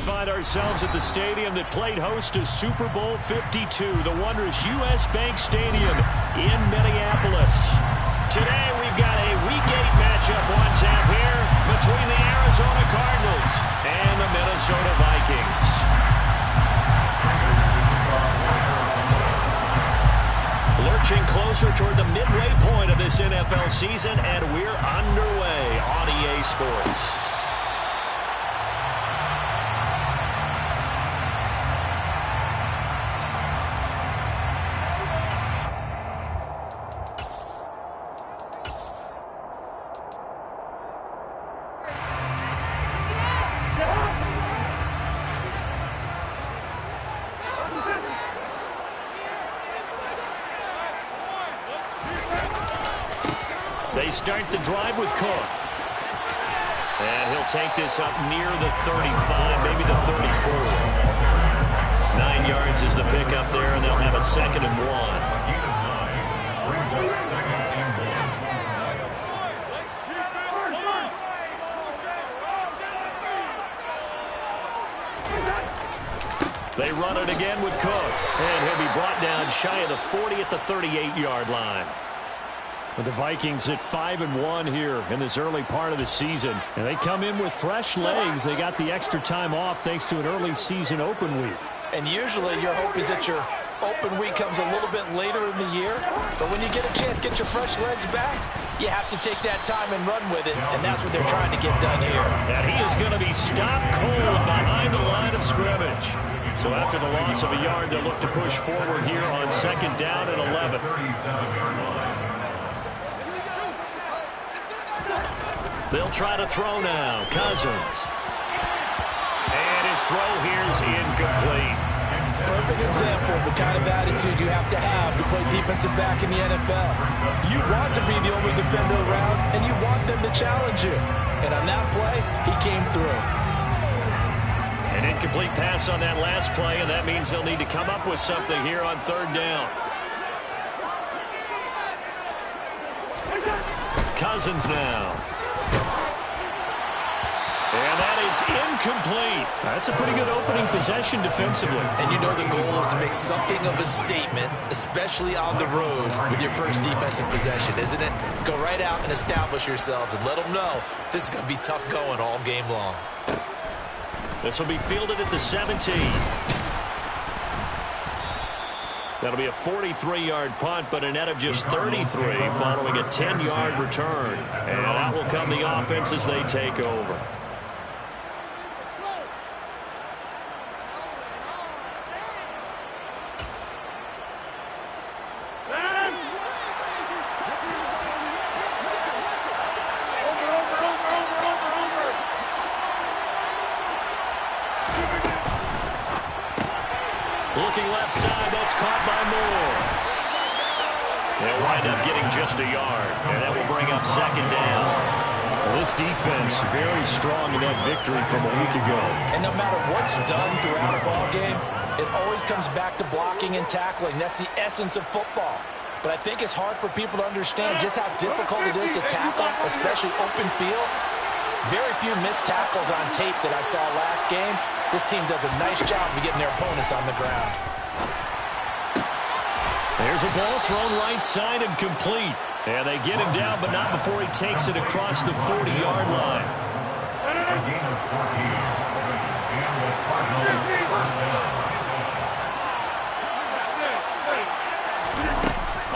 find ourselves at the stadium that played host to Super Bowl 52, the wondrous U.S. Bank Stadium in Minneapolis. Today we've got a Week 8 matchup on tap here between the Arizona Cardinals and the Minnesota Vikings. Lurching closer toward the midway point of this NFL season, and we're underway on EA Sports. They start the drive with Cook. And he'll take this up near the 35, maybe the 34. 9 yards is the pickup there, and they'll have a 2nd and 1. They run it again with Cook. And he'll be brought down shy of the 40 at the 38-yard line. With the Vikings at 5-1 here in this early part of the season. And they come in with fresh legs. They got the extra time off thanks to an early season open week. And usually your hope is that your open week comes a little bit later in the year. But when you get a chance to get your fresh legs back, you have to take that time and run with it. And that's what they're trying to get done here. And he is going to be stopped cold behind the line of scrimmage. So after the loss of a yard, they'll look to push forward here on 2nd down and 11. They'll try to throw now. Cousins. And his throw here is incomplete. Perfect example of the kind of attitude you have to play defensive back in the NFL. You want to be the only defender around, and you want them to challenge you. And on that play, he came through. An incomplete pass on that last play, and that means they'll need to come up with something here on 3rd down. Cousins now. And that is incomplete. That's a pretty good opening possession defensively. And you know the goal is to make something of a statement, especially on the road with your first defensive possession, isn't it? Go right out and establish yourselves and let them know this is going to be tough going all game long. This will be fielded at the 17. That'll be a 43-yard punt, but a net of just 33 following a 10-yard return. And out will come the offense as they take over. Looking left side, that's caught by Moore. They'll wind up getting just a yard, and that will bring up 2nd down. Well, this defense very strong in that victory from a week ago. And no matter what's done throughout a ball game, it always comes back to blocking and tackling. That's the essence of football. But I think it's hard for people to understand just how difficult it is to tackle, especially open field. Very few missed tackles on tape that I saw last game. This team does a nice job of getting their opponents on the ground. There's a ball thrown right side and complete. And they get him down, but not before he takes it across the 40-yard line.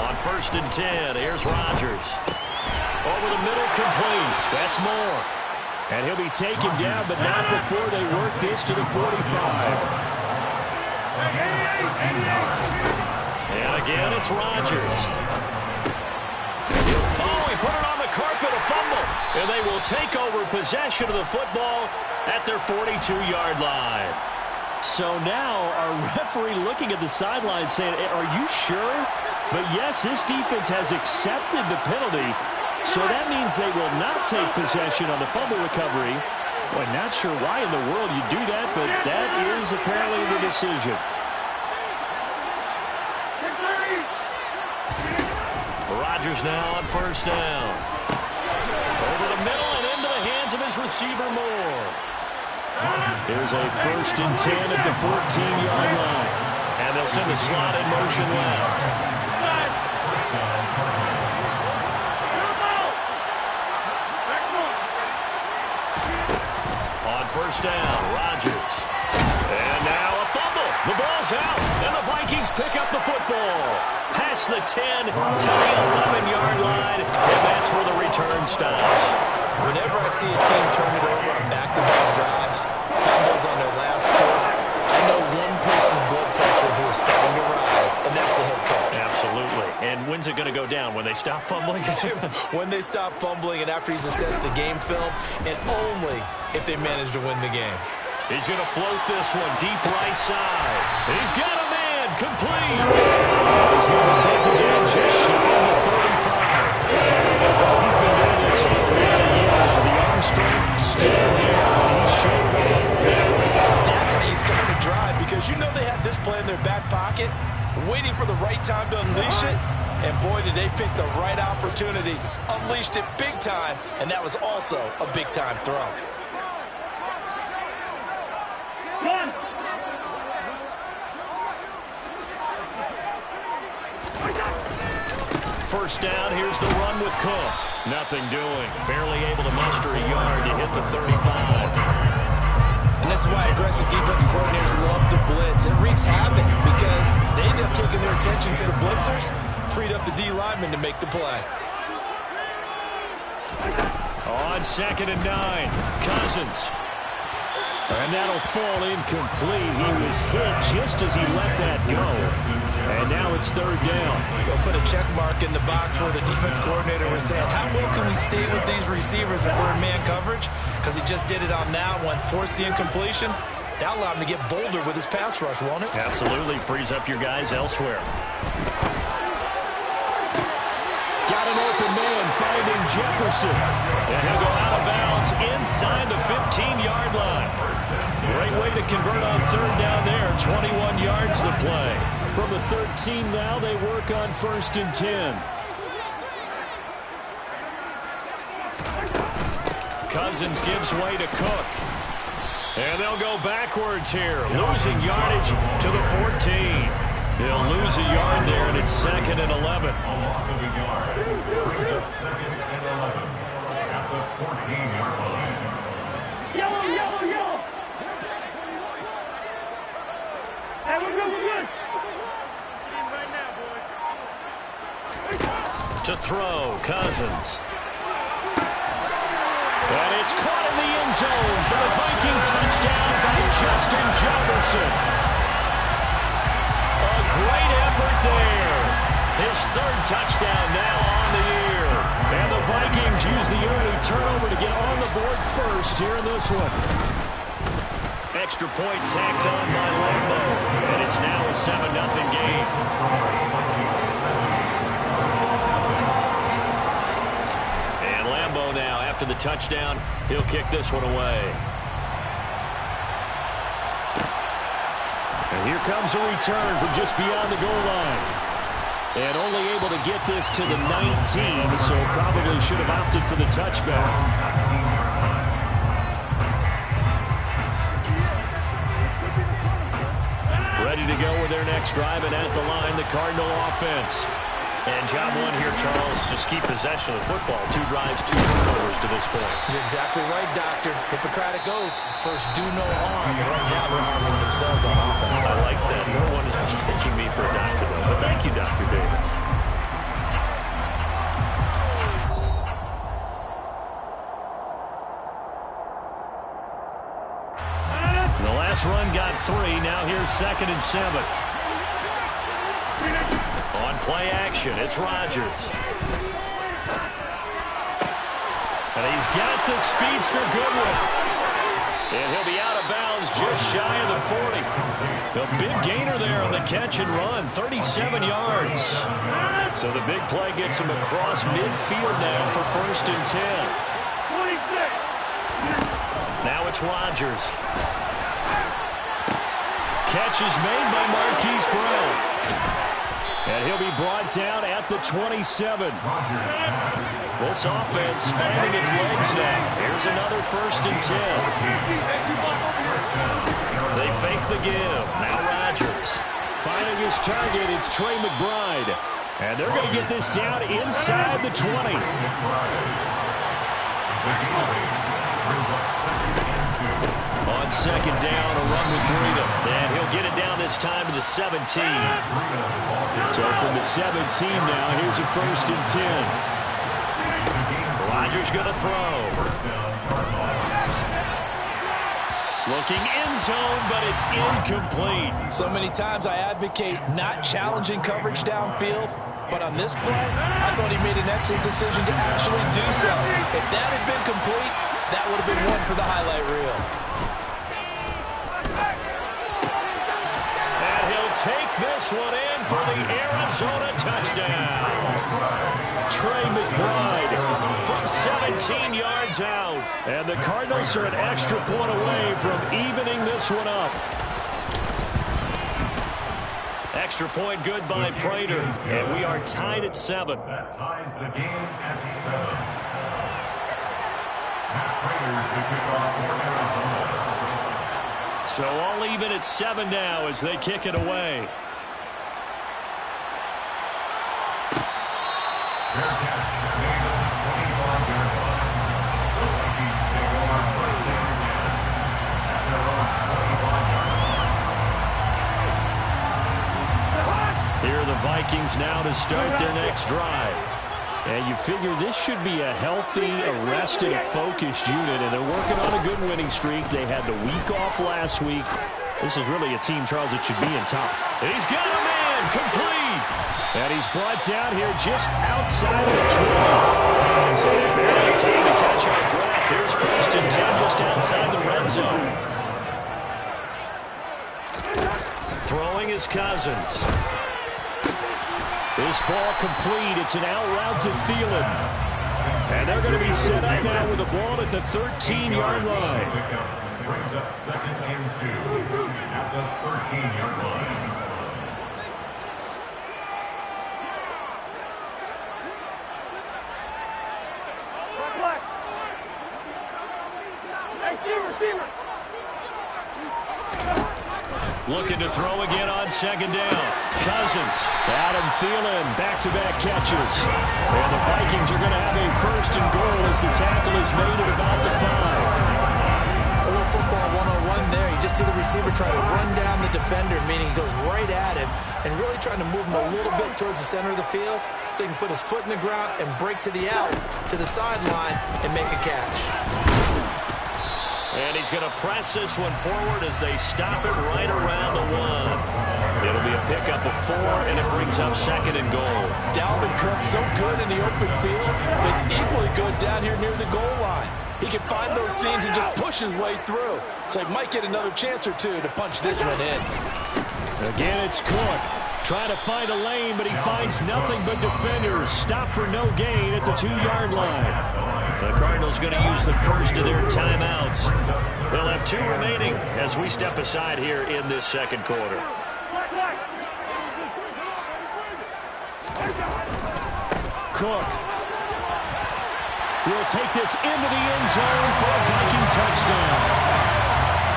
On 1st and 10, here's Rodgers. Over the middle, complete. That's Moore. And he'll be taken down, but not before they work this to the 45. And again, it's Rodgers. Oh, he put it on the carpet, a fumble. And they will take over possession of the football at their 42-yard line. So now our referee looking at the sideline saying, are you sure? But yes, this defense has accepted the penalty. So that means they will not take possession on the fumble recovery. Well, not sure why in the world you do that, but that is apparently the decision. Rodgers now on 1st down. Over the middle and into the hands of his receiver, Moore. Here's a 1st and 10 at the 14-yard line. And they'll send a slot in motion left. On 1st down, Rodgers. And now a fumble. The ball's out, and the Vikings pick up the football. Past the 10 to the 11-yard line, and that's where the return stops. Whenever I see a team turn it over on back-to-back drives, fumbles on their last two, I know one person's blood pressure who is starting to rise, and that's the head coach. Absolutely. And when's it going to go down? When they stop fumbling? When they stop fumbling and after he's assessed the game film, and only if they manage to win the game. He's going to float this one deep right side. He's got a man complete. He's going to take it down just shy of the 35. He's been doing this for a lot of years, and the arm strength still there. He's showed off. That's how you start a drive, because you know they had this play in their back pocket, waiting for the right time to unleash it. And boy, did they pick the right opportunity. Unleashed it big time, and that was also a big-time throw. First down, here's the run with Cook. Nothing doing. Barely able to muster a yard to hit the 35. And that's why aggressive defensive coordinators love to blitz. It wreaks havoc because they end up taking their attention to the blitzers, freed up the D lineman to make the play. On 2nd and 9, Cousins. And that'll fall incomplete. He was hit just as he let that go. And now it's 3rd down. They'll put a check mark in the box where the defense coordinator was saying, how well can we stay with these receivers if we're in man coverage? Because he just did it on that one, forced the incompletion. That'll allow him to get bolder with his pass rush, won't it? Absolutely. Frees up your guys elsewhere. Got an open man finding Jefferson. And he'll go out of bounds inside the 15-yard line. Great way to convert on 3rd down there. 21 yards to play. From the 13 now, they work on 1st and 10. Cousins gives way to Cook. And they'll go backwards here. Losing yardage to the 14. They'll lose a yard there, and it's 2nd and 11. Loss of a yard. Brings up 2nd and 11 at the 14-yard line. Yellow, yellow, yellow. Hey, we're good, we're good. Right now, boys. To throw, Cousins. And it's caught in the end zone for the Viking touchdown by Justin Jefferson. A great effort there. His 3rd touchdown now on the year. And the Vikings use the early turnover to get on the board first here in this one. Extra point tacked on by Lambo. And it's now a 7-0 game. And Lambo now, after the touchdown, he'll kick this one away. And here comes a return from just beyond the goal line. And only able to get this to the 19, so probably should have opted for the touchback. Ready to go with their next drive, and at the line, the Cardinal offense. And job one here, Charles, just keep possession of the football. 2 drives, 2 turnovers to this point. You're exactly right, Doctor. Hippocratic oath. First, do no harm. But right now, they're harming themselves on offense. I like that. No one is mistaking me for a doctor, though. But thank you, Dr. Davis. The last run got 3. Now here's 2nd and 7. On play action, it's Rodgers. And he's got the speedster Goodwin. And he'll be out of bounds just shy of the 40. A big gainer there on the catch and run, 37 yards. So the big play gets him across midfield now for 1st and 10. Now it's Rodgers. Catch is made by Marquise Brown. And he'll be brought down at the 27. This offense finding its legs now. Here's another 1st and 10. the give. Now Rodgers. Finding his target, it's Trey McBride. And they're going to get this down inside the 20. On second down, a run with Breida. And he'll get it down this time to the 17. So from the 17 now, here's a 1st and 10. Rodgers going to throw. Looking end zone, but it's incomplete. So many times I advocate not challenging coverage downfield, but on this play, I thought he made an excellent decision to actually do so. If that had been complete, that would have been one for the highlight reel. And he'll take this one in for the Arizona touchdown. Trey McBride from 17 yards out. And the Cardinals are an extra point away from evening this one up. Extra point good by Prater. And we are tied at 7. That ties the game at 7. Matt Prater to kick off for Arizona. So all even at 7 now as they kick it away. Fair catch made at the 25-yard line. The Vikings take over 1st and 10 at their own 25-yard line. Here are the Vikings now to start their next drive. And you figure this should be a healthy, arrested, focused unit, and they're working on a good winning streak. They had the week off last week. This is really a team, Charles, that should be in tough. He's got a man, complete. And he's brought down here just outside of the 20. So they barely have time to catch our breath. Here's 1st and 10 just outside the red zone. Throwing his Cousins. This ball complete. It's an out route to Thielen. And they're going to be set up now with the ball at the 13-yard line. Brings up 2nd and 2 at the 13-yard line. Looking to throw again on 2nd down. Cousins, Adam Thielen, back-to-back catches. And the Vikings are going to have a 1st and goal as the tackle is made at about the 5. A little football 101 there. You just see the receiver try to run down the defender, meaning he goes right at him and really trying to move him a little bit towards the center of the field so he can put his foot in the ground and break to the out, to the sideline, and make a catch. And he's going to press this one forward as they stop it right around the 1. It'll be a pickup of 4, and it brings up 2nd and goal. Dalvin Cook so good in the open field, but he's equally good down here near the goal line. He can find those seams and just push his way through. So he might get another chance or two to punch this one in. Again, it's Cook. Trying to find a lane, but he finds nothing but defenders. Stop for no gain at the 2-yard line. The Cardinals going to use the first of their timeouts. They'll have 2 remaining as we step aside here in this 2nd quarter. Cook will take this into the end zone for a Viking touchdown.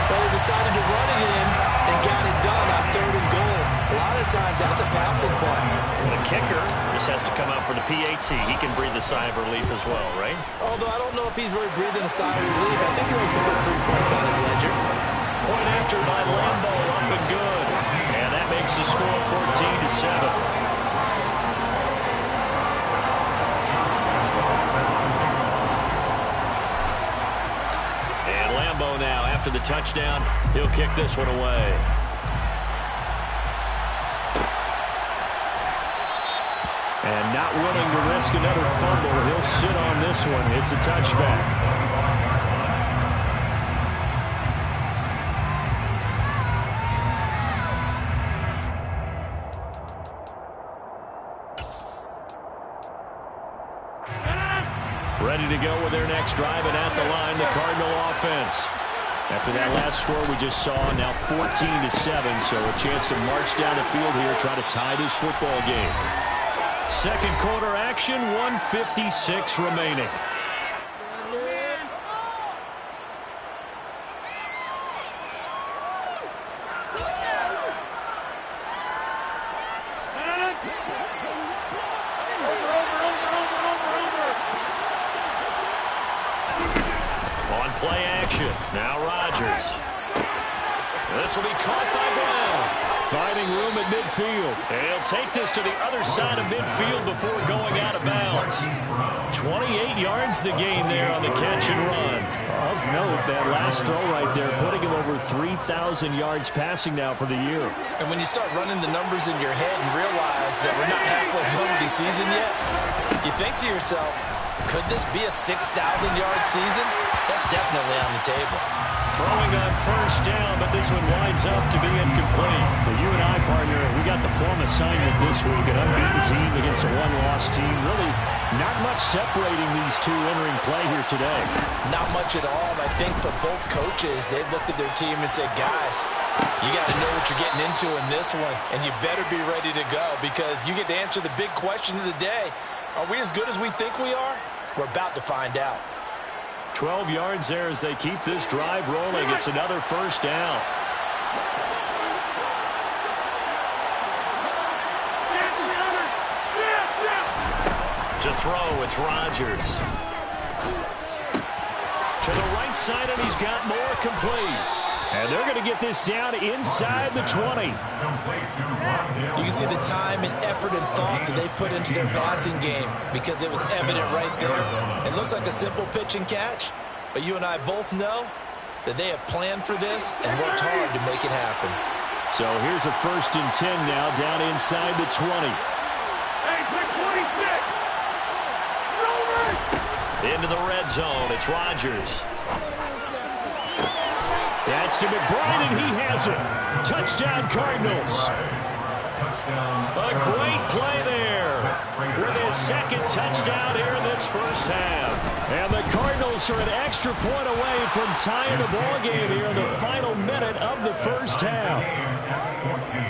Well, he decided to run it in and got it done on 3rd and goal. A lot of times that's a passing play. The kicker just has to come out for the PAT. He can breathe a sigh of relief as well, right? Although I don't know if he's really breathing a sigh of relief. I think he likes to put 3 points on his ledger. Point after by Lambo, up and good. And that makes the score 14-7. Now, after the touchdown, he'll kick this one away. And not willing to risk another fumble, he'll sit on this one. It's a touchback. Ready to go with their next drive, and at the line, the Cardinal offense. After that last score we just saw, now 14-7, so a chance to march down the field here, try to tie this football game. 2nd quarter action, 1:56 remaining. Rodgers. This will be caught by Brown. Finding room at midfield. And he'll take this to the other side of midfield before going out of bounds. 28 yards the gain there on the catch and run. Of note, that last throw right there, putting him over 3,000 yards passing now for the year. And when you start running the numbers in your head and realize that we're not halfway done with the season yet, you think to yourself, could this be a 6,000-yard season? That's definitely on the table. Throwing on first down, but this one winds up to be incomplete. For you and I, partner, we got the plum assignment this week. An unbeaten team against a one-loss team. Really not much separating these two entering play here today. Not much at all. And I think for both coaches, they've looked at their team and said, guys, you got to know what you're getting into in this one, and you better be ready to go because you get to answer the big question of the day. Are we as good as we think we are? We're about to find out. 12 yards there as they keep this drive rolling. It's another first down. To throw, it's Rodgers. To the right side, and he's got more complete. And they're going to get this down inside the 20. You can see the time and effort and thought that they put into their passing game because it was evident right there. It looks like a simple pitch and catch, but you and I both know that they have planned for this and worked hard to make it happen. So here's a 1st and 10 now down inside the 20. Hey, pick 26. Into the red zone, it's Rodgers. That's to McBride, and he has it. Touchdown, Cardinals. A great play there with his second touchdown here in this first half. And the Cardinals are an extra point away from tying the ball game here in the final minute of the first half.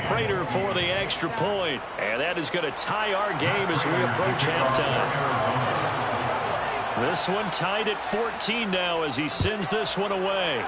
Prater for the extra point, and that is going to tie our game as we approach halftime. This one tied at 14 now as he sends this one away.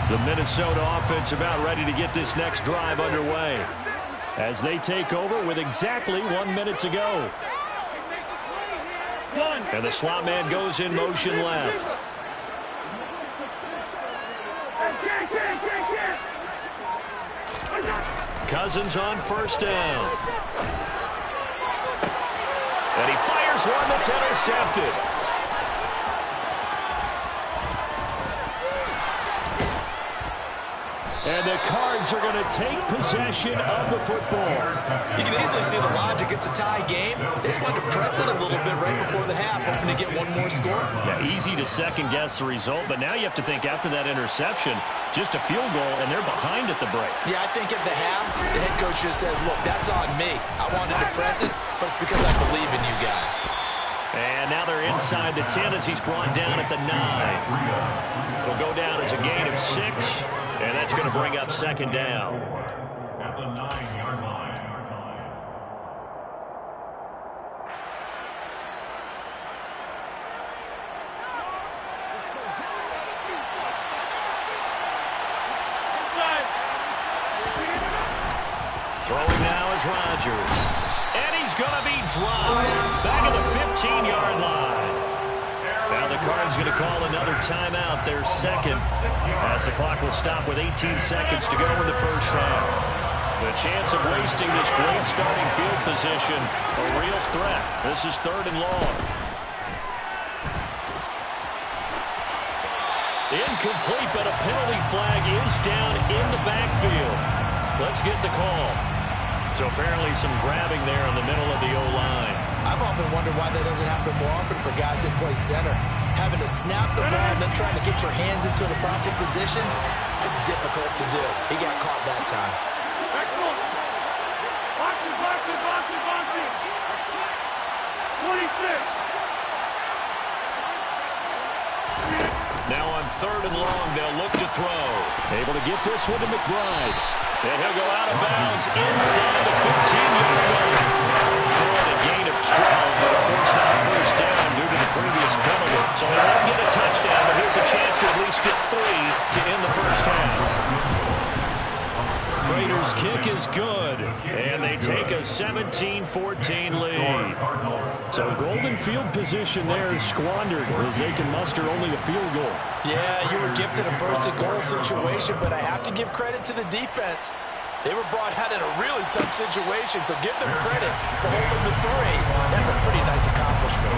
The Minnesota offense about ready to get this next drive underway as they take over with exactly 1 minute to go. And the slot man goes in motion left. Cousins on first down. And he fires one that's intercepted. And the Cards are going to take possession of the football. You can easily see the logic. It's a tie game. They just wanted to press it a little bit right before the half, hoping to get one more score. Yeah, easy to second-guess the result, but now you have to think after that interception, just a field goal, and they're behind at the break. Yeah, I think at the half, the head coach just says, look, that's on me. I wanted to press it, but it's because I believe in you guys. And now they're inside the 10 as he's brought down at the 9. It'll go down as a gain of 6. And that's going to bring up second down. At the 9-yard line. Throwing now is Rodgers. And he's going to be dropped back at the 15-yard line. Now the Cards going to call another timeout, their second, as the clock will stop with 18 seconds to go in the first half. The chance of wasting this great starting field position, a real threat. This is 3rd and long. Incomplete, but a penalty flag is down in the backfield. Let's get the call. So apparently some grabbing there in the middle of the O-line. I've often wondered why that doesn't happen more often for guys that play center. Having to snap the ball and then trying to get your hands into the proper position, that's difficult to do. He got caught that time. Boxing. 26. Now on 3rd and long, they'll look to throw. Able to get this one to McBride. And he'll go out of bounds inside the 15-yard line. Throwing a gain of 12, but of course not a first down due to the previous penalty. So he won't get a touchdown, but here's a chance to at least get 3 to end the first half. Raiders' kick is good, and they take a 17-14 lead. So golden field position there is squandered as they can muster only a field goal. Yeah, you were gifted a first-and-goal situation, but I have to give credit to the defense. They were brought out in a really tough situation, so give them credit for holding the 3. That's a pretty nice accomplishment.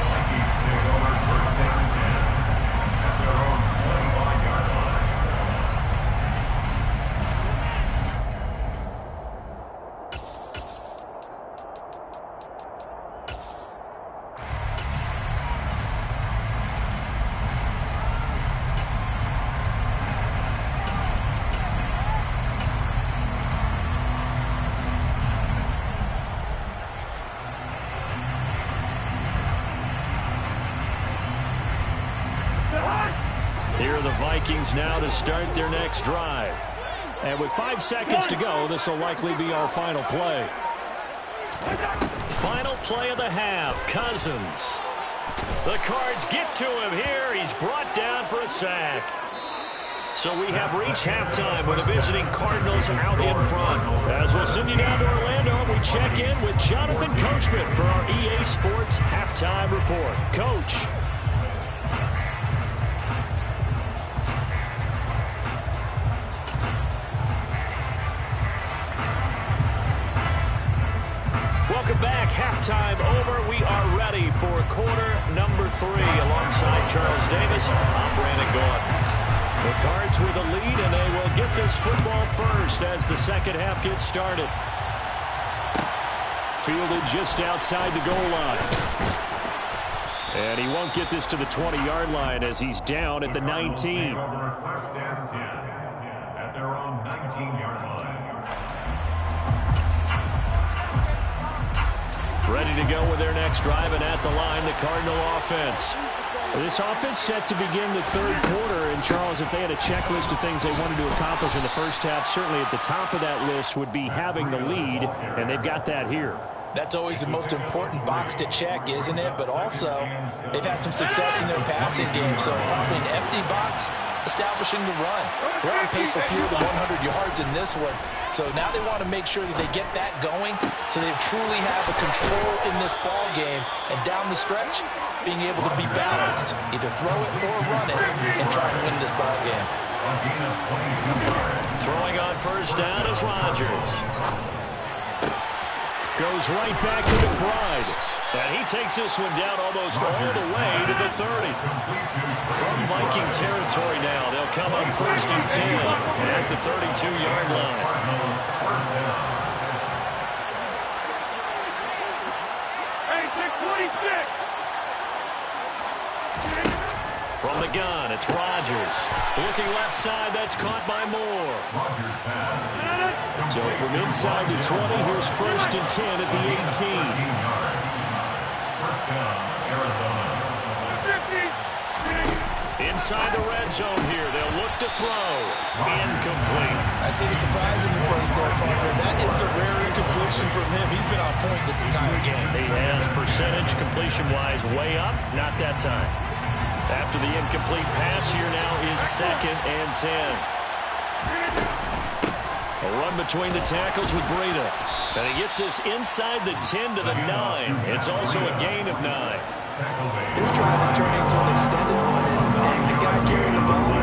Here are the Vikings now to start their next drive. And with 5 seconds to go, this will likely be our final play. Final play of the half, Cousins. The Cards get to him here. He's brought down for a sack. So we have reached halftime with the visiting Cardinals out in front. As we'll send you down to Orlando, we check in with Jonathan Coachman for our EA Sports Halftime Report. Coach. Welcome back. Halftime over. We are ready for quarter number 3. Alongside Charles Davis, I'm Brandon Gordon. The Cards with a lead, and they will get this football first as the second half gets started. Fielded just outside the goal line. And he won't get this to the 20-yard line as he's down at the 19. First down 10 at their own 19-yard line. Ready to go with their next drive, and at the line, the Cardinal offense. This offense set to begin the third quarter, and Charles, if they had a checklist of things they wanted to accomplish in the first half, certainly at the top of that list would be having the lead, and they've got that here. That's always the most important box to check, isn't it? But also, they've had some success in their passing game, so probably an empty box, establishing the run. They're on pace for fewer than 100 yards in this one. So now they want to make sure that they get that going so they truly have a control in this ball game. And down the stretch, being able to be balanced. Either throw it or run it and try and win this ball game. Throwing on first down is Rodgers. Goes right back to McBride. And he takes this one down almost all the way to the 30. From Viking territory now, they'll come up first and 10 at the 32-yard line. Hey, take 26. From the gun, it's Rodgers. Looking left side, that's caught by Moore. So from inside the 20, here's first and 10 at the 18. Inside the red zone here, they'll look to throw. Incomplete. I see the surprise in your face there, partner. That is a rare incompletion from him. He's been on point this entire game. He has percentage completion-wise way up, not that time. After the incomplete pass here now is second and 10. A run between the tackles with Breida. And he gets this inside the 10 to the 9. It's also a gain of 9. This drive is turning into an extended one, and the guy carrying the ball,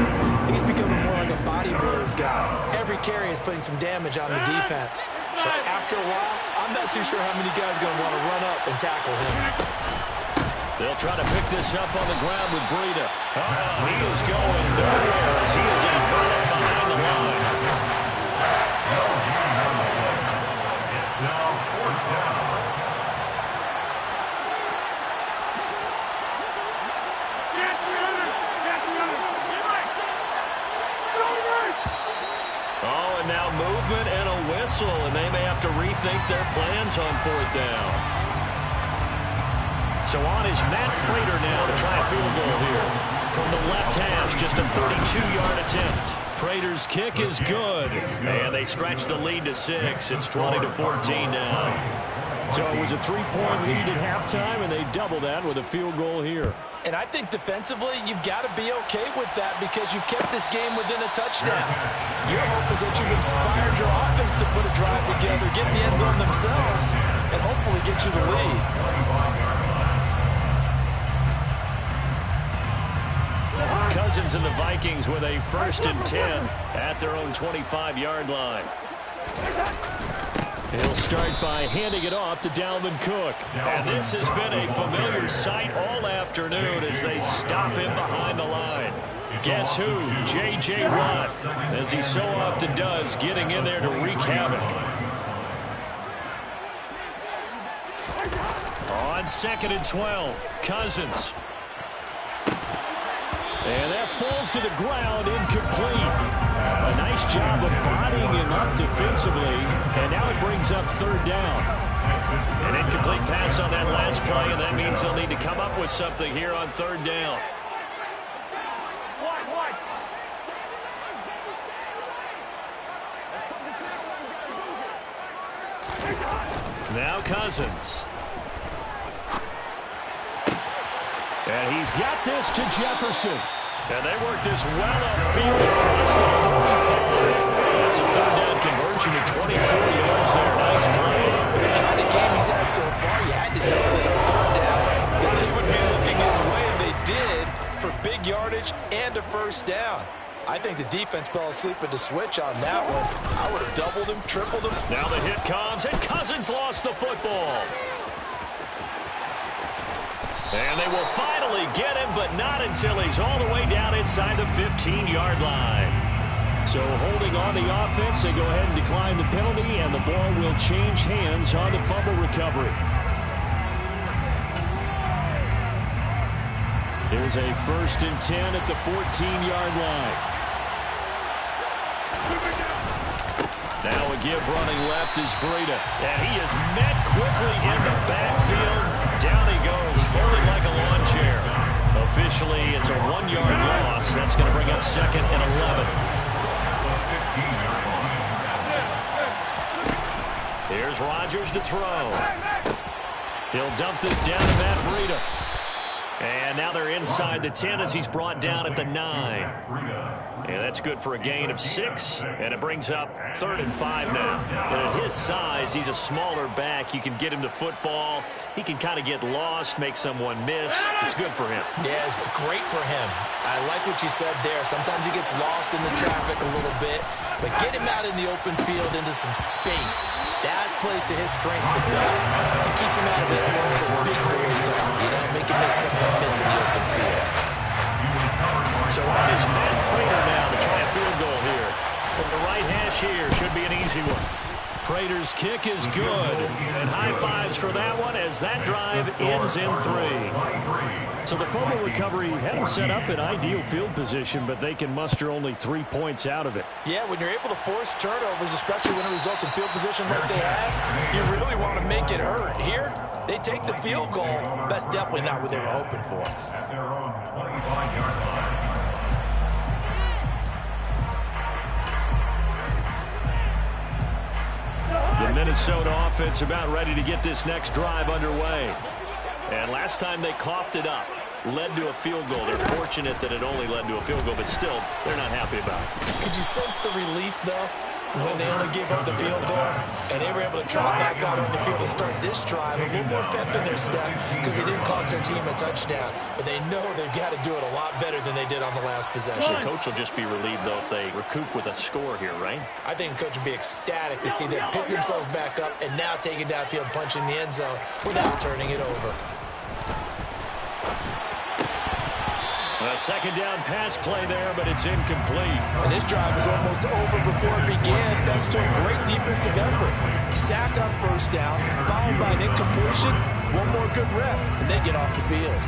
he's becoming more like a body blows guy. Every carry is putting some damage on the defense. So after a while, I'm not too sure how many guys are going to want to run up and tackle him. They'll try to pick this up on the ground with Breida. Oh, he is going nowhere as he is in front of behind the line. It's now 4th down. Oh, and now movement and a whistle, and they may have to rethink their plans on 4th down. So on is Matt Prater now to try a field goal here. From the left hash, just a 32-yard attempt. Prater's kick is good. And they stretch the lead to 6. It's 20-14 now. So it was a 3-point lead at halftime, and they double that with a field goal here. And I think defensively, you've got to be okay with that because you've kept this game within a touchdown. Your hope is that you've inspired your offense to put a drive together, get in the end zone themselves, and hopefully get you the lead. Cousins and the Vikings with a 1st and 10 at their own 25-yard line. He'll start by handing it off to Dalvin Cook. And this has been a familiar sight all afternoon as they stop him behind the line. Guess who? J.J. Watt, as he so often does, getting in there to wreak havoc. On 2nd and 12, Cousins. And that falls to the ground, incomplete. A nice job of bodying him up defensively, and now it brings up 3rd down. An incomplete pass on that last play, and that means they'll need to come up with something here on 3rd down. Now Cousins. And he's got this to Jefferson. And they work this well upfield across the 45. That's a 3rd down conversion to 24 yards there. Nice play. The kind of game he's had so far, you had to know that on 3rd down that they would be looking his way, and they did for big yardage and a 1st down. I think the defense fell asleep at the switch on that one. I would have doubled him, tripled him. Now the hit comes, and Cousins lost the football. And they will finally get him, but not until he's all the way down inside the 15-yard line. So holding on the offense, they go ahead and decline the penalty, and the ball will change hands on the fumble recovery. Here's a 1st and 10 at the 14-yard line. Now a give running left is Breida. And he is met quickly in the backfield. Down he goes, folding like a lawn chair. Officially, it's a 1-yard loss. That's going to bring up 2nd and 11. Here's Rodgers to throw. He'll dump this down to Matt Breida. And now they're inside the 10 as he's brought down at the 9. And that's good for a gain of 6, and it brings up 3rd and 5 now. And at his size, he's a smaller back. You can get him to football. He can kind of get lost, make someone miss. It's good for him. Yeah, it's great for him. I like what you said there. Sometimes he gets lost in the traffic a little bit, but get him out in the open field into some space. That plays to his strengths the best. It keeps him out of it where the big boys are, make him make someone miss in the open field. So on is Matt Prater now to try a field goal here. From the right hash here, should be an easy one. Prater's kick is good. And high fives for that one as that drive ends in 3. So the fumble recovery had them set up in ideal field position, but they can muster only 3 points out of it. Yeah, when you're able to force turnovers, especially when it results in field position like they have, you really want to make it hurt. Here, they take the field goal. That's definitely not what they were hoping for. At their own 25-yard line. The Minnesota offense about ready to get this next drive underway. And last time they coughed it up, led to a field goal. They're fortunate that it only led to a field goal, but still, they're not happy about it. Could you sense the relief, though, when they only gave up the field goal and they were able to trot back out on the field and start this drive? A little more pep in their step because they didn't cost their team a touchdown, but they know they've got to do it a lot better than they did on the last possession. The coach will just be relieved, though, if they recoup with a score here, right? I think the coach will be ecstatic to see them pick themselves back up and now take it downfield, punch in the end zone without turning it over. A second down pass play there, but it's incomplete. And this drive was almost over before it began thanks to a great defensive effort. Sack on first down, followed by an incompletion. One more good rep, and they get off the field.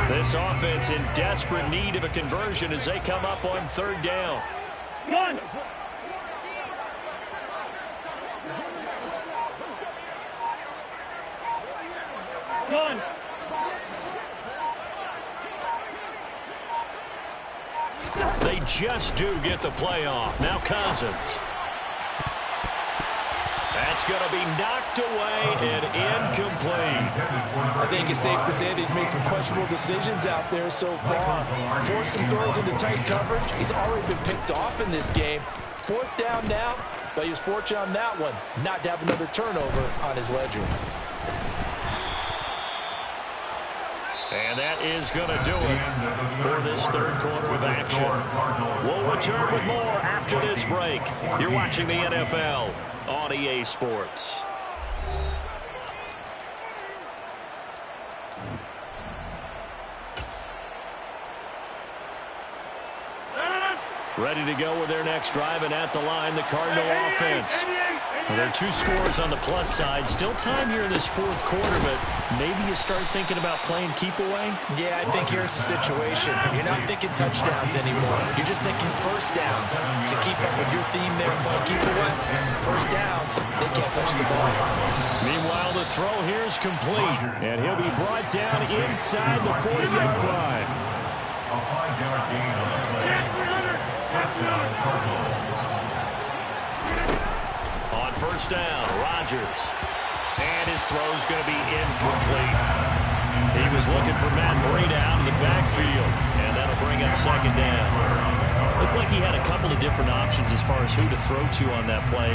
This offense in desperate need of a conversion as they come up on third down. One. One. They just do get the play off. Now Cousins. That's going to be knocked away and incomplete. I think it's safe to say that he's made some questionable decisions out there so far. Forced some throws into tight coverage. He's already been picked off in this game. Fourth down now, but he was fortunate on that one not to have another turnover on his ledger. And that is going to do it for this third quarter of action. We'll return with more after this break. You're watching the NFL on EA Sports. Ready to go with their next drive, and at the line, the Cardinal offense. Well, there are two scores on the plus side. Still time here in this fourth quarter, but maybe you start thinking about playing keep away? Yeah, I think here's the situation. You're not thinking touchdowns anymore. You're just thinking first downs. To keep up with your theme there, playing keep away, first downs, they can't touch the ball. Meanwhile, the throw here is complete, and he'll be brought down inside the 40-yard line. A 5-yard gain on the play. Touchdown, Cardinals. On first down, Rodgers. And his throw's going to be incomplete. He was looking for Matt Breida out of the backfield, and that'll bring up second down. Looked like he had a couple of different options as far as who to throw to on that play.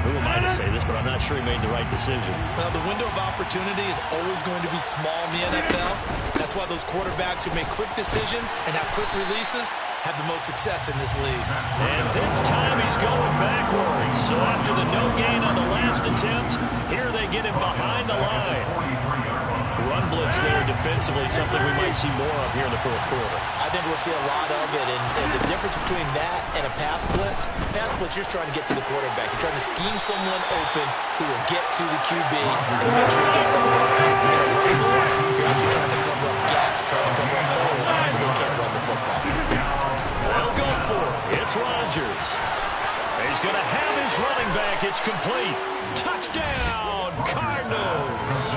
Who am I to say this, but I'm not sure he made the right decision. Well, the window of opportunity is always going to be small in the NFL. That's why those quarterbacks who make quick decisions and have quick releases have the most success in this league. And this time he's going backwards. So after the no gain on the last attempt, here they get him behind the line. Run blitz there defensively, something we might see more of here in the fourth quarter. I think we'll see a lot of it, and the difference between that and a pass blitz, you're trying to get to the quarterback. You're trying to scheme someone open who will get to the QB and make sure he gets on the line. In a run blitz, you're actually trying to cover up gaps, trying to cover up holes so they can't run the football. They'll go for it. It's Rodgers. He's going to have his running back. It's complete. Touchdown, Cardinals.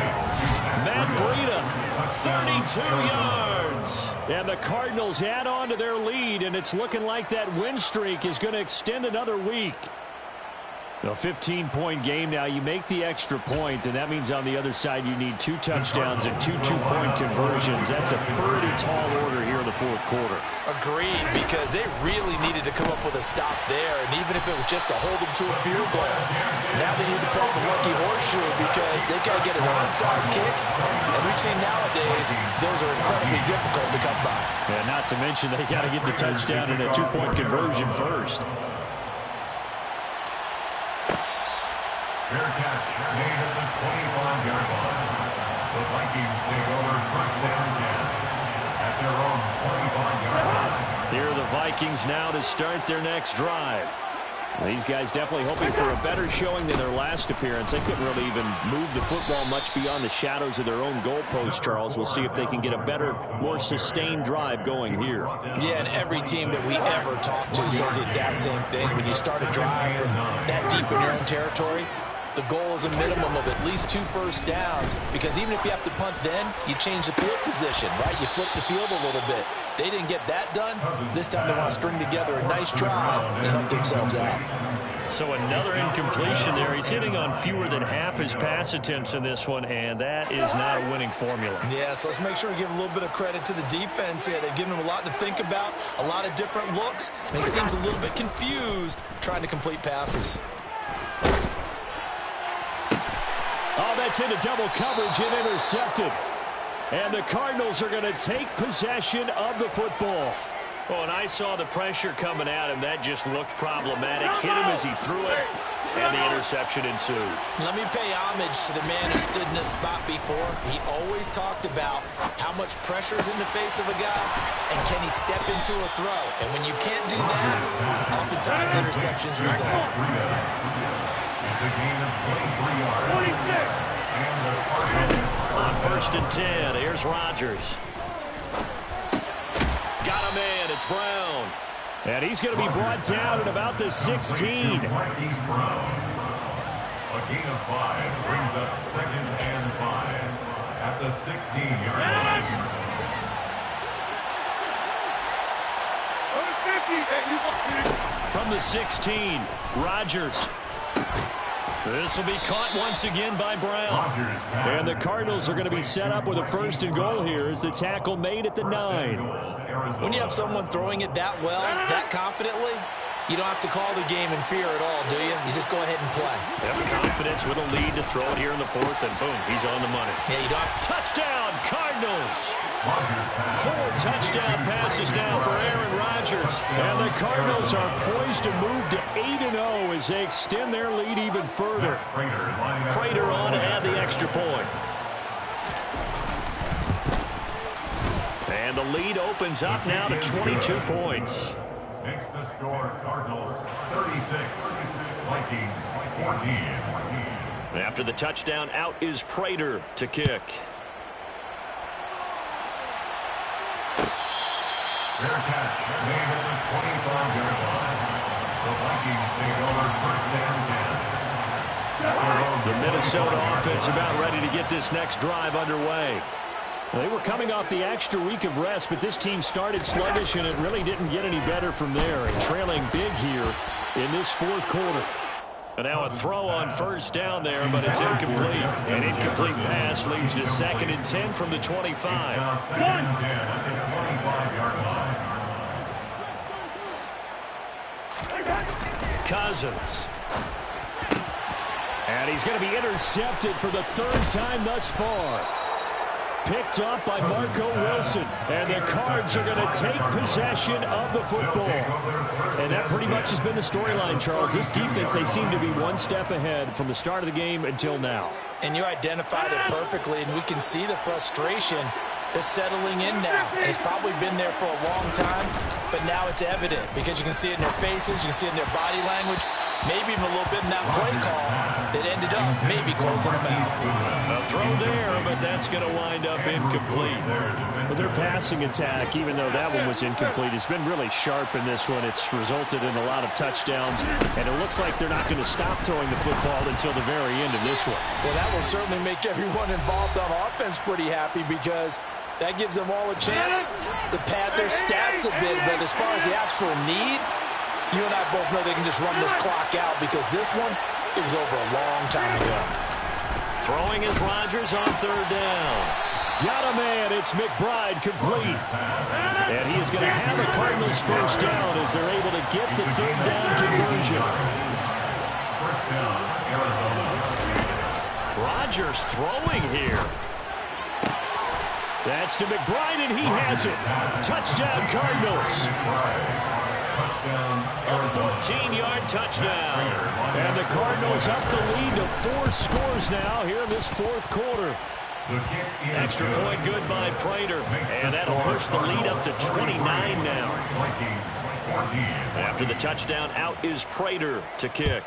Matt Breida, 32 yards. And the Cardinals add on to their lead, and it's looking like that win streak is going to extend another week. A 15-point game now. You make the extra point, and that means on the other side you need 2 touchdowns and 2 two-point conversions. That's a pretty tall order here in the fourth quarter. Agreed, because they really needed to come up with a stop there, and even if it was just to hold them to a field goal. Now they need to pull the lucky horseshoe because they've got to get an onside kick, and we've seen nowadays those are incredibly difficult to come by. And not to mention they got to get the touchdown and a 2-point conversion first. Fair catch, made at the 25-yard line. The Vikings take over first down 10 at their own 25-yard line. Here are the Vikings now to start their next drive. These guys definitely hoping for a better showing than their last appearance. They couldn't really even move the football much beyond the shadows of their own goalpost, Charles. We'll see if they can get a better, more sustained drive going here. Yeah, and every team that we ever talk to says the exact same thing. When you start a drive from that deep in your own territory, the goal is a minimum of at least 2 first downs, because even if you have to punt then, you change the field position, right? You flip the field a little bit. They didn't get that done. This time they want to string together a nice drive and help themselves out. So another incompletion there. He's hitting on fewer than half his pass attempts in this one, and that is not a winning formula. Yeah, so let's make sure we give a little bit of credit to the defense here. They've given them a lot to think about, a lot of different looks. And he seems a little bit confused trying to complete passes. Oh, that's into double coverage and intercepted. And the Cardinals are going to take possession of the football. Oh, and I saw the pressure coming at him. That just looked problematic. Hit him as he threw it, and the interception ensued. Let me pay homage to the man who stood in this spot before. He always talked about how much pressure is in the face of a guy, and can he step into a throw. And when you can't do that, oftentimes interceptions result. It's a gain of 23 yards. 26. On 1st and 10, here's Rodgers. Got him in. It's Brown. And he's going to be brought down at about the 16. A gain of 5 brings up 2nd and 5 at the 16-yard line. From the 16, Rodgers. This will be caught once again by Brown. And the Cardinals are going to be set up with a 1st and goal here as the tackle made at the 9. When you have someone throwing it that well, that confidently, you don't have to call the game in fear at all, do you? You just go ahead and play. Have confidence with a lead to throw it here in the 4th, and boom, he's on the money. Yeah, you don't. Touchdown, Cardinals! 4 touchdown passes now for Aaron Rodgers. And the Cardinals are poised to move to 8-0 as they extend their lead even further. Prater on to add the extra point. And the lead opens up now to 22 points. Makes the score Cardinals 36, Vikings 14. After the touchdown, out is Prater to kick. Fair catch made at the 25-yard line. The Vikings take over 1st and 10. The Minnesota offense about ready to get this next drive underway. They were coming off the extra week of rest, but this team started sluggish, and it really didn't get any better from there. And trailing big here in this 4th quarter. And now a throw on 1st down there, but it's incomplete. An incomplete pass leads to 2nd and 10 from the 25. Now 2nd and 10 at the 25-yard line. Cousins. And he's going to be intercepted for the 3rd time thus far. Picked up by Marco Wilson. And the Cards are going to take possession of the football. And that pretty much has been the storyline, Charles. This defense, they seem to be one step ahead from the start of the game until now. And you identified it perfectly, and we can see the frustration that's settling in now. And it's probably been there for a long time, but now it's evident because you can see it in their faces, you can see it in their body language, maybe even a little bit in that play call that ended up maybe closing them out. A throw there, but that's going to wind up incomplete. But their passing attack, even though that one was incomplete, has been really sharp in this one. It's resulted in a lot of touchdowns, and it looks like they're not going to stop throwing the football until the very end of this one. Well, that will certainly make everyone involved on offense pretty happy because that gives them all a chance to pad their stats a bit. But as far as the actual need, you and I both know they can just run this clock out because this one, it was over a long time ago. Throwing is Rodgers on 3rd down. Got a man. It's McBride complete. And he is going to have a Cardinals 1st down as they're able to get the 3rd down conversion. 1st down, Arizona. Rodgers throwing here. That's to McBride, and he has it. Touchdown, Cardinals. A 14-yard touchdown. And the Cardinals up the lead to 4 scores now here in this 4th quarter. Extra point good by Prater. And that'll push the lead up to 29 now. After the touchdown, out is Prater to kick.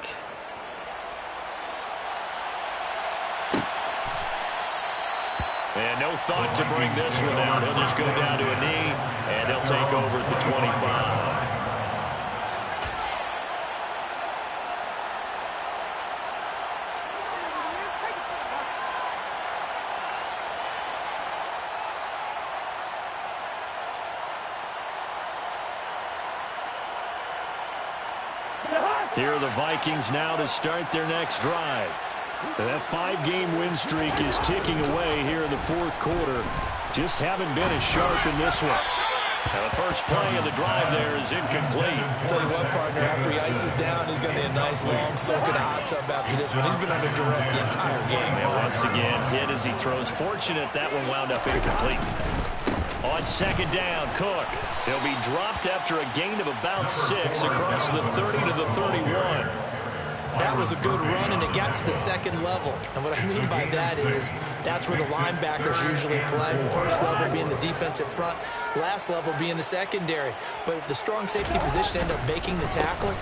And no thought to bring this one out. He'll just go down to a knee, and they'll take over at the 25. Here are the Vikings now to start their next drive. That 5-game win streak is ticking away here in the 4th quarter. Just haven't been as sharp in this one. Now the first play of the drive there is incomplete. Tell you what, partner, after he ices down, he's going to need a nice long soak in a hot tub after this one. He's been under duress the entire game. And once again, hit as he throws. Fortunate that one wound up incomplete. On second down, Cook. He'll be dropped after a gain of about 6 across the 30 to the 31. That was a good run, and it got to the second level. And what I mean by that is that's where the linebackers usually play. First level being the defensive front, last level being the secondary. But the strong safety position ended up making the tackle.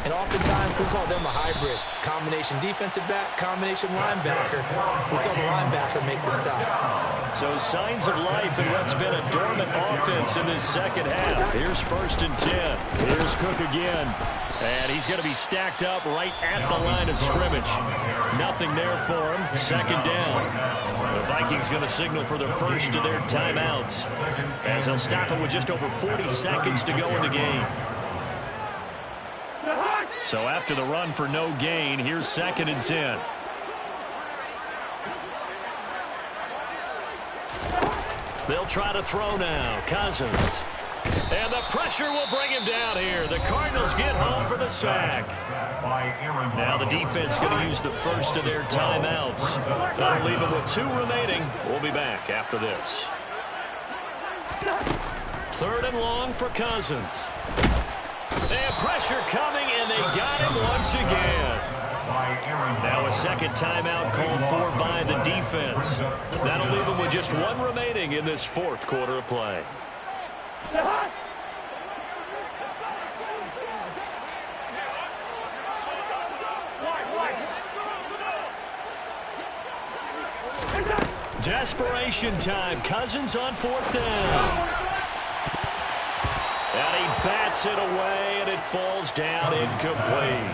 And oftentimes we call them a hybrid. Combination defensive back, combination linebacker. We saw the linebacker make the stop. So signs of life in what's been a dormant offense in this second half. Here's 1st and 10. Here's Cook again. And he's going to be stacked up right at the line of scrimmage. Nothing there for him. Second down. The Vikings going to signal for the first of their timeouts, as they'll stop it with just over 40 seconds to go in the game. So after the run for no gain, here's 2nd and 10. They'll try to throw now. Cousins. And the pressure will bring him down here. The Cardinals get home for the sack. Now the defense going to use the first of their timeouts. That'll leave them with 2 remaining. We'll be back after this. 3rd and long for Cousins. And pressure coming, and they got him once again. Now a second timeout called for by the defense. That'll leave them with just 1 remaining in this 4th quarter of play. Desperation time. Cousins on 4th down. And he bats it away, and it falls down incomplete.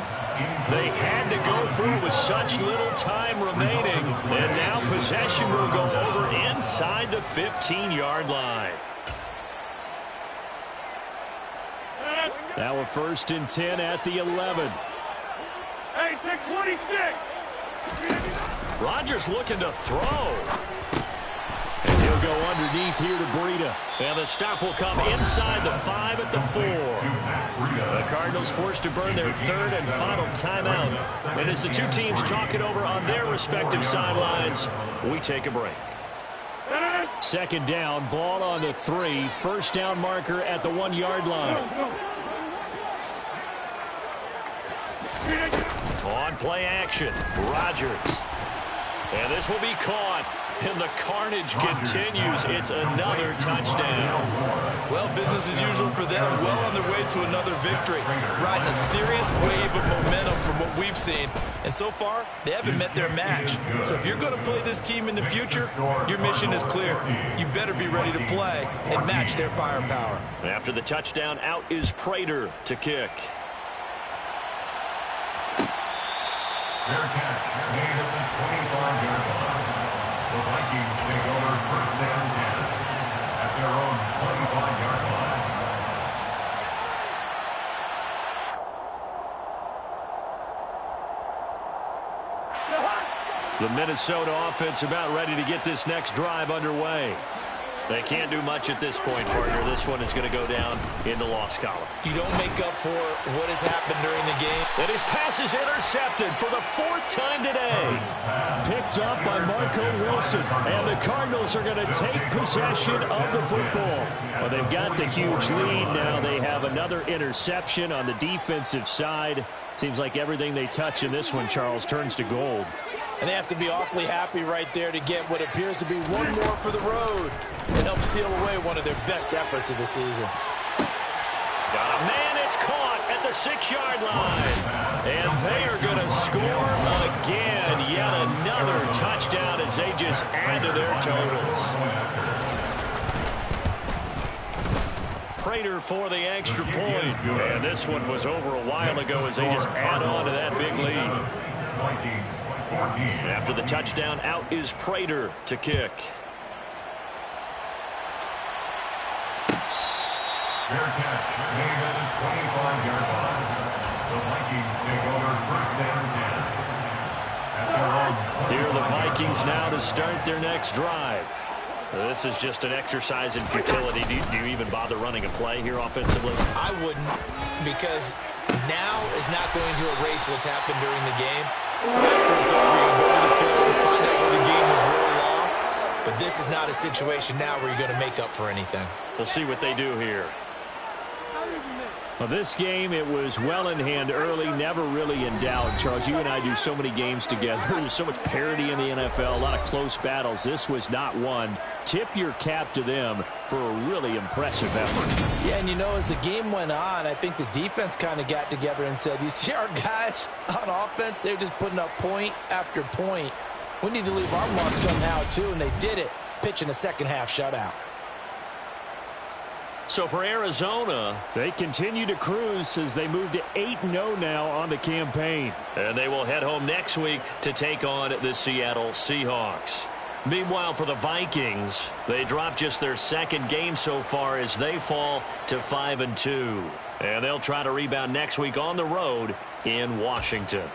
They had to go through with such little time remaining, and now possession will go over inside the 15-yard line. Now a 1st and 10 at the 11. Hey, take 26. Rodgers looking to throw. And he'll go underneath here to Breida. And the stop will come inside the 5 at the 4. The Cardinals forced to burn their 3rd and final timeout. And as the 2 teams talk it over on their respective sidelines, we take a break. 2nd down, ball on the 3. 1st down marker at the 1-yard line. On play action, Rodgers. And this will be caught. And the carnage continues. It's another touchdown. Well, business as usual for them. Well on their way to another victory. Riding a serious wave of momentum from what we've seen. And so far, they haven't met their match. So if you're going to play this team in the future, your mission is clear. You better be ready to play and match their firepower. After the touchdown, out is Prater to kick. Fair catch, made at the 25-yard line. The Vikings take over 1st and 10 at their own 25-yard line. The Minnesota offense about ready to get this next drive underway. They can't do much at this point, partner. This one is going to go down in the loss column. You don't make up for what has happened during the game. And his pass is intercepted for the 4th time today. Picked up by Marco Wilson. And the Cardinals are going to take possession of the football. Well, they've got the huge lead now. They have another interception on the defensive side. Seems like everything they touch in this one, Charles, turns to gold. And they have to be awfully happy right there to get what appears to be one more for the road and help seal away one of their best efforts of the season. Got a man, it's caught at the 6-yard line. And they are going to score again. Yet another touchdown as they just add to their totals. Prater for the extra point. And this one was over a while ago as they just add on to that big lead. After the touchdown, out is Prater to kick. Fair catch, made at the 25-yard line. The Vikings take over 1st and 10 at their own 25-yard line. Here are the Vikings now to start their next drive. This is just an exercise in futility. Do you even bother running a play here offensively? I wouldn't, because now is not going to erase what's happened during the game. So after it's over, you go to the film, find out where the game was really lost. But this is not a situation now where you're going to make up for anything. We'll see what they do here. Well, this game, it was well in hand early, never really in doubt. Charles, you and I do so many games together. There's so much parity in the NFL, a lot of close battles. This was not one. Tip your cap to them for a really impressive effort. Yeah, and you know, as the game went on, I think the defense kind of got together and said, you see our guys on offense, they're just putting up point after point. We need to leave our mark somehow, too, and they did it, pitching a second-half shutout. So for Arizona, they continue to cruise as they move to 8-0 now on the campaign. And they will head home next week to take on the Seattle Seahawks. Meanwhile, for the Vikings, they dropped just their second game so far as they fall to 5-2. And they'll try to rebound next week on the road in Washington.